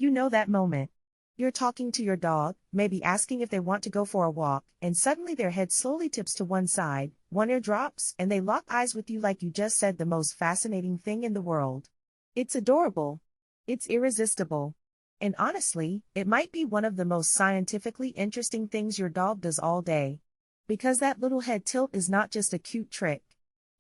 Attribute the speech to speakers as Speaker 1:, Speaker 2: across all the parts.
Speaker 1: You know that moment. You're talking to your dog, maybe asking if they want to go for a walk, and suddenly their head slowly tips to one side, one ear drops, and they lock eyes with you like you just said the most fascinating thing in the world. It's adorable. It's irresistible. And honestly, it might be one of the most scientifically interesting things your dog does all day. Because that little head tilt is not just a cute trick.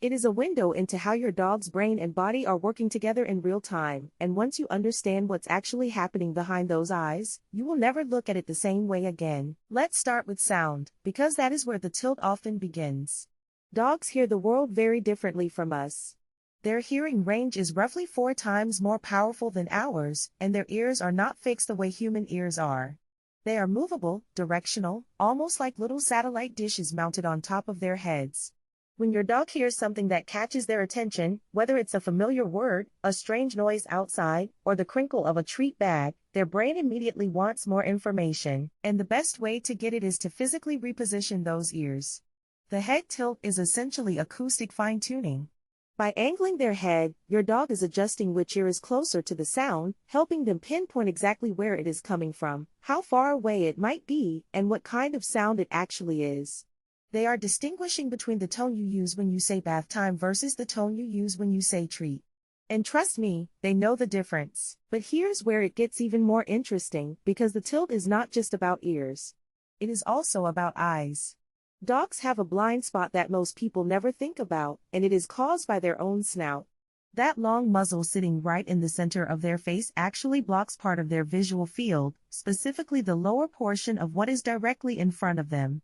Speaker 1: It is a window into how your dog's brain and body are working together in real time, and once you understand what's actually happening behind those eyes, you will never look at it the same way again. Let's start with sound, because that is where the tilt often begins. Dogs hear the world very differently from us. Their hearing range is roughly 4 times more powerful than ours, and their ears are not fixed the way human ears are. They are movable, directional, almost like little satellite dishes mounted on top of their heads. When your dog hears something that catches their attention, whether it's a familiar word, a strange noise outside, or the crinkle of a treat bag, their brain immediately wants more information, and the best way to get it is to physically reposition those ears. The head tilt is essentially acoustic fine-tuning. By angling their head, your dog is adjusting which ear is closer to the sound, helping them pinpoint exactly where it is coming from, how far away it might be, and what kind of sound it actually is. They are distinguishing between the tone you use when you say bath time versus the tone you use when you say treat. And trust me, they know the difference. But here's where it gets even more interesting, because the tilt is not just about ears. It is also about eyes. Dogs have a blind spot that most people never think about, and it is caused by their own snout. That long muzzle sitting right in the center of their face actually blocks part of their visual field, specifically the lower portion of what is directly in front of them.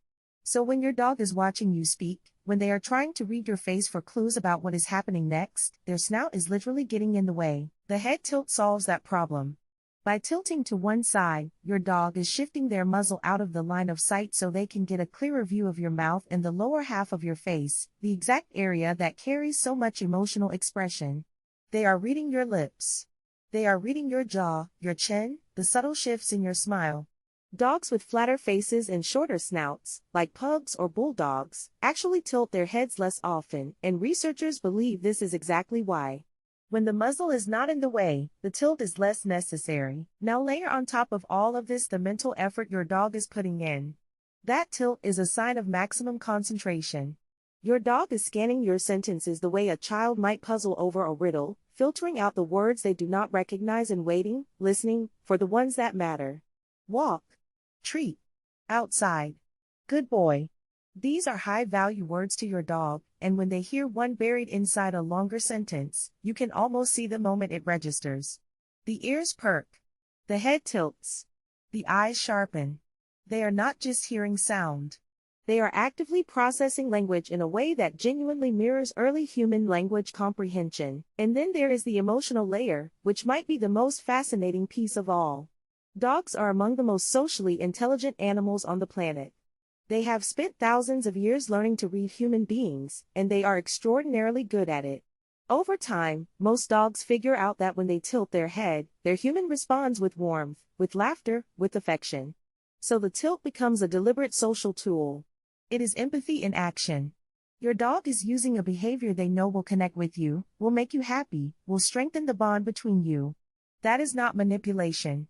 Speaker 1: So when your dog is watching you speak, when they are trying to read your face for clues about what is happening next, their snout is literally getting in the way. The head tilt solves that problem. By tilting to one side, your dog is shifting their muzzle out of the line of sight so they can get a clearer view of your mouth and the lower half of your face, the exact area that carries so much emotional expression. They are reading your lips. They are reading your jaw, your chin, the subtle shifts in your smile. Dogs with flatter faces and shorter snouts, like pugs or bulldogs, actually tilt their heads less often, and researchers believe this is exactly why. When the muzzle is not in the way, the tilt is less necessary. Now layer on top of all of this the mental effort your dog is putting in. That tilt is a sign of maximum concentration. Your dog is scanning your sentences the way a child might puzzle over a riddle, filtering out the words they do not recognize and waiting, listening, for the ones that matter. Walk. Treat. Outside. Good boy. These are high-value words to your dog, and when they hear one buried inside a longer sentence, you can almost see the moment it registers. The ears perk. The head tilts. The eyes sharpen. They are not just hearing sound. They are actively processing language in a way that genuinely mirrors early human language comprehension. And then there is the emotional layer, which might be the most fascinating piece of all. Dogs are among the most socially intelligent animals on the planet. They have spent thousands of years learning to read human beings, and they are extraordinarily good at it. Over time, most dogs figure out that when they tilt their head, their human responds with warmth, with laughter, with affection. So the tilt becomes a deliberate social tool. It is empathy in action. Your dog is using a behavior they know will connect with you, will make you happy, will strengthen the bond between you. That is not manipulation.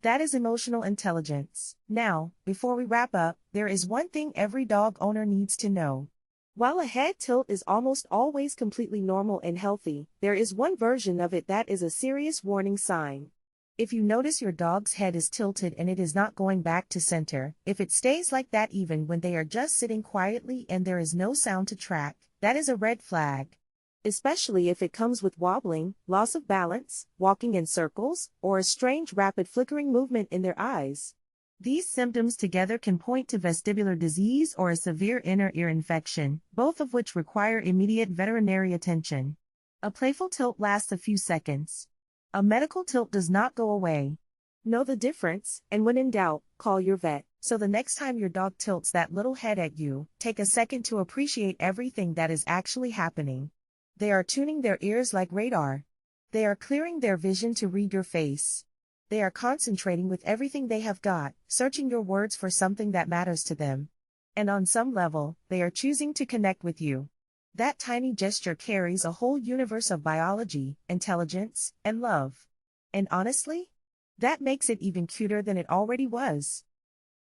Speaker 1: That is emotional intelligence. Now, before we wrap up, there is one thing every dog owner needs to know. While a head tilt is almost always completely normal and healthy, there is one version of it that is a serious warning sign. If you notice your dog's head is tilted and it is not going back to center, if it stays like that even when they are just sitting quietly and there is no sound to track, that is a red flag. Especially if it comes with wobbling, loss of balance, walking in circles, or a strange rapid flickering movement in their eyes. These symptoms together can point to vestibular disease or a severe inner ear infection, both of which require immediate veterinary attention. A playful tilt lasts a few seconds. A medical tilt does not go away. Know the difference, and when in doubt, call your vet. So the next time your dog tilts that little head at you, take a second to appreciate everything that is actually happening. They are tuning their ears like radar. They are clearing their vision to read your face. They are concentrating with everything they have got, searching your words for something that matters to them. And on some level, they are choosing to connect with you. That tiny gesture carries a whole universe of biology, intelligence, and love. And honestly, That makes it even cuter than it already was.